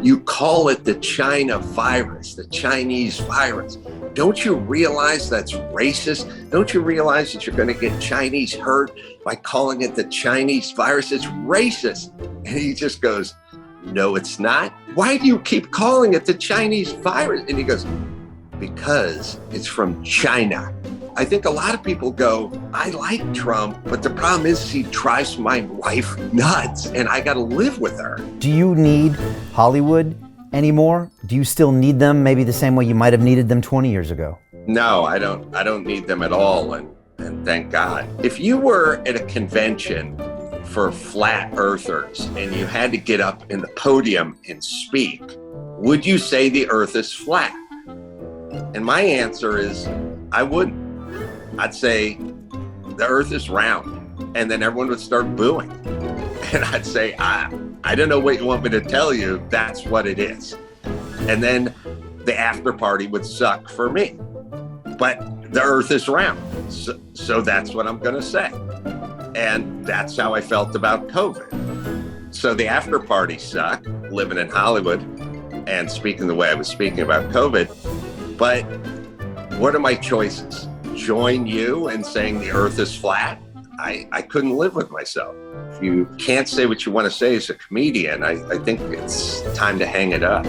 You call it the China virus, the Chinese virus. Don't you realize that's racist? Don't you realize that you're going to get Chinese hurt by calling it the Chinese virus? It's racist. And he just goes, no, it's not. Why do you keep calling it the Chinese virus? And he goes, because it's from China. I think a lot of people go, I like Trump, but the problem is he drives my wife nuts and I got to live with her. Do you need Hollywood anymore? Do you still need them maybe the same way you might have needed them 20 years ago? No, I don't need them at all. And thank God. If you were at a convention for flat earthers and you had to get up in the podium and speak, would you say the earth is flat? And my answer is, I wouldn't. I'd say the earth is round, and then everyone would start booing. And I'd say, I don't know what you want me to tell you, that's what it is. And then the after party would suck for me. But the earth is round, so that's what I'm gonna say. And that's how I felt about COVID. So the after party sucked, living in Hollywood and speaking the way I was speaking about COVID. But what are my choices? Join you in saying the earth is flat? I couldn't live with myself. If you can't say what you want to say as a comedian, I think it's time to hang it up.